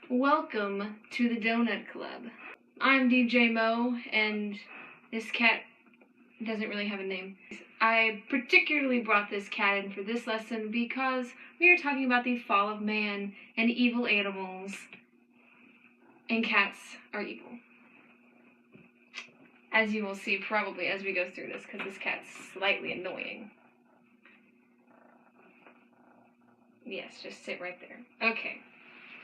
Welcome to the Donut Club. I'm DJ Mo, and this cat doesn't really have a name. I particularly brought this cat in for this lesson because we are talking about the fall of man and evil animals, and cats are evil. As you will see probably as we go through this, because this cat's slightly annoying. Yes, just sit right there. Okay.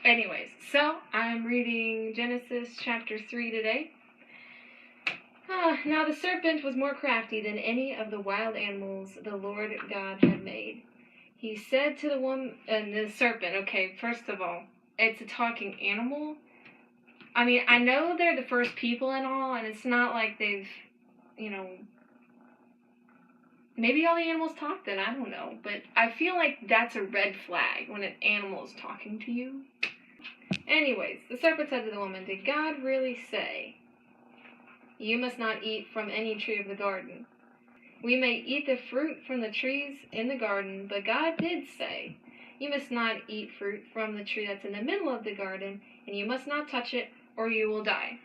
Anyways, so I'm reading Genesis chapter 3 today. Now the serpent was more crafty than any of the wild animals the Lord God had made. He said to the woman, and the serpent, okay, first of all, it's a talking animal. I mean, I know they're the first people and all, and it's not like they've, maybe all the animals talk then, I don't know. But I feel like that's a red flag when an animal is talking to you. Anyways, the serpent said to the woman, "Did God really say, 'You must not eat from any tree of the garden'? We may eat the fruit from the trees in the garden, but God did say, 'You must not eat fruit from the tree that's in the middle of the garden, and you must not touch it, or you will die.'"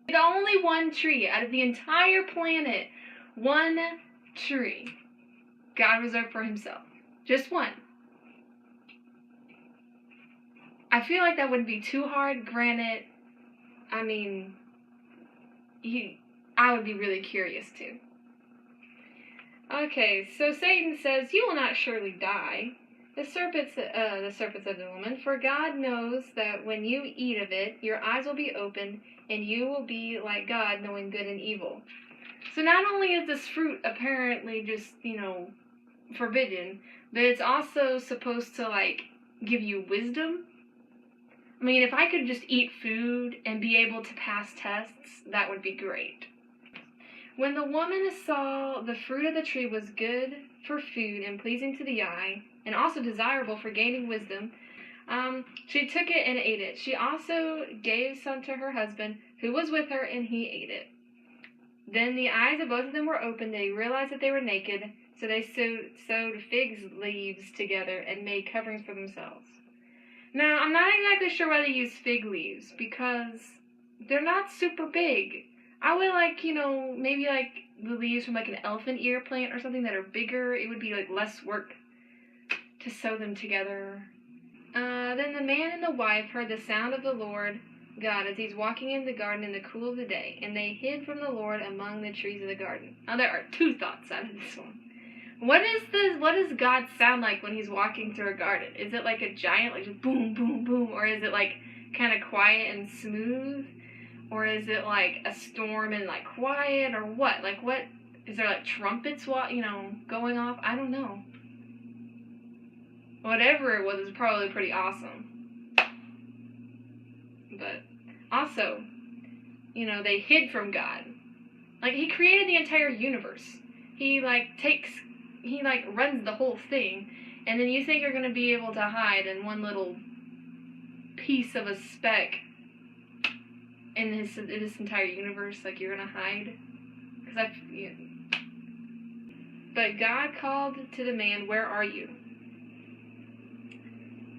The only one tree out of the entire planet, one tree, God reserved for himself. Just one. I feel like that wouldn't be too hard. Granted, I mean, I would be really curious too. Okay, so Satan says, "You will not surely die." The serpent said to the woman, "For God knows that when you eat of it, your eyes will be opened, and you will be like God, knowing good and evil." So not only is this fruit apparently just, forbidden, but it's also supposed to, give you wisdom. I mean, if I could just eat food and be able to pass tests, that would be great. When the woman saw the fruit of the tree was good for food and pleasing to the eye, and also desirable for gaining wisdom, she took it and ate it. She also gave some to her husband, who was with her, and he ate it. Then the eyes of both of them were opened. They realized that they were naked, so they sewed fig leaves together and made coverings for themselves. Now, I'm not exactly sure why they use fig leaves, because they're not super big. I would maybe the leaves from an elephant ear plant or something that are bigger. It would be less work to sew them together. Then the man and the wife heard the sound of the Lord God as he's walking in the garden in the cool of the day, and they hid from the Lord among the trees of the garden. Now, there are two thoughts out of this one. What does God sound like when he's walking through a garden? Is it like a giant, just boom, boom, boom? Or is it kind of quiet and smooth? Or is it like a storm and quiet? Or what? What? Is there trumpets, going off? I don't know. Whatever it was probably pretty awesome. But also, they hid from God. He created the entire universe. He runs the whole thing, and then you think you're going to be able to hide in one little piece of a speck in this entire universe, you're going to hide? But God called to the man, "Where are you?"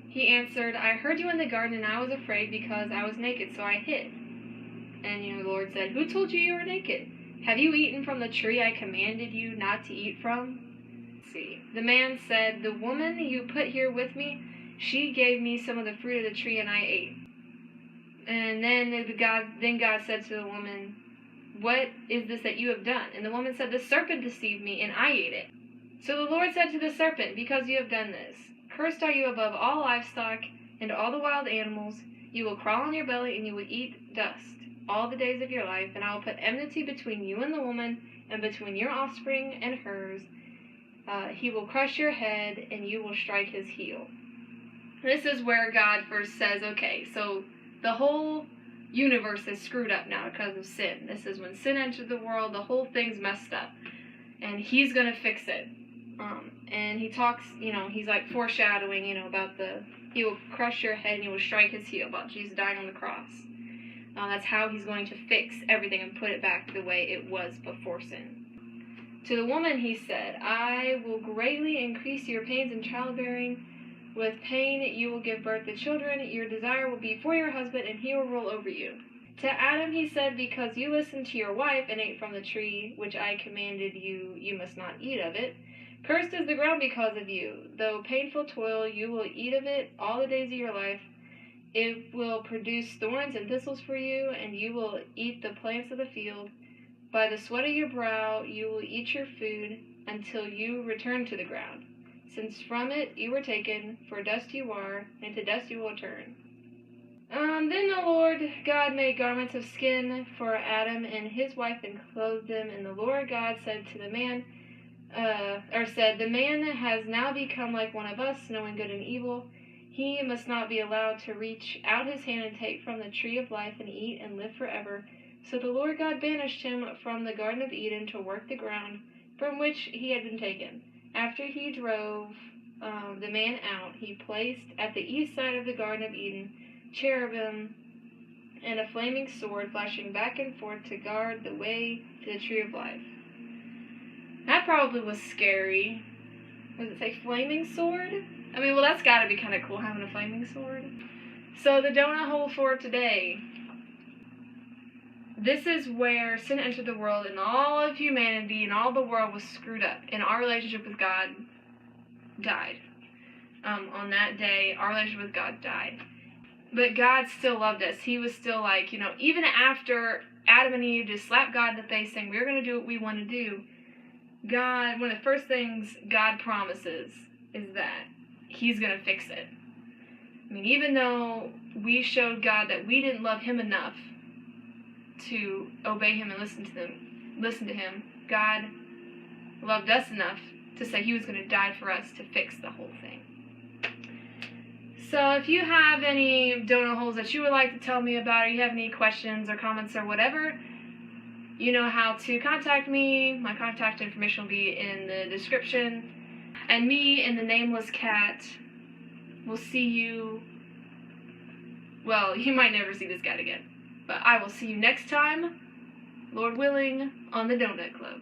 He answered, "I heard you in the garden, and I was afraid because I was naked, so I hid." And, the Lord said, "Who told you you were naked? Have you eaten from the tree I commanded you not to eat from?" See. The man said, "The woman you put here with me, she gave me some of the fruit of the tree, and I ate." And then God said to the woman, "What is this that you have done?" And the woman said, "The serpent deceived me, and I ate it." So the Lord said to the serpent, "Because you have done this, cursed are you above all livestock and all the wild animals. You will crawl on your belly, and you will eat dust all the days of your life, and I will put enmity between you and the woman, and between your offspring and hers. He will crush your head, and you will strike his heel." This is where God first says, okay, so the whole universe is screwed up now because of sin. This is when sin entered the world, the whole thing's messed up, and he's going to fix it. And he talks, he's foreshadowing, about he will crush your head and he will strike his heel, about Jesus dying on the cross. That's how he's going to fix everything and put it back the way it was before sin. To the woman he said, "I will greatly increase your pains in childbearing. With pain you will give birth to children. Your desire will be for your husband, and he will rule over you. To Adam he said, because you listened to your wife and ate from the tree which I commanded you, you must not eat of it. Cursed is the ground because of you. Though painful toil, you will eat of it all the days of your life. It will produce thorns and thistles for you, and you will eat the plants of the field. By the sweat of your brow you will eat your food until you return to the ground, since from it you were taken, for dust you are, and to dust you will return. Then the Lord God made garments of skin for Adam and his wife and clothed them. And the Lord God said to the man, the man has now become like one of us, knowing good and evil. He must not be allowed to reach out his hand and take from the tree of life and eat and live forever. So the Lord God banished him from the Garden of Eden to work the ground from which he had been taken. After he drove the man out, he placed at the east side of the Garden of Eden cherubim and a flaming sword flashing back and forth to guard the way to the tree of life. That probably was scary. Does it say flaming sword? I mean, well, that's gotta be kind of cool, having a flaming sword. So the donut hole for today. This is where sin entered the world, and all of humanity and all the world was screwed up, and our relationship with God died. On that day, our relationship with God died. But God still loved us. He was still like, even after Adam and Eve just slapped God in the face saying, we're going to do what we want to do, God, one of the first things God promises is that he's going to fix it. I mean, even though we showed God that we didn't love him enough to obey him and listen to him, God loved us enough to say he was going to die for us to fix the whole thing. So if you have any donut holes that you would like to tell me about, or you have any questions or comments or whatever, you know how to contact me. My contact information will be in the description. And me and the nameless cat will see you, well, you might never see this cat again, but I will see you next time, Lord willing, on the Donut Club.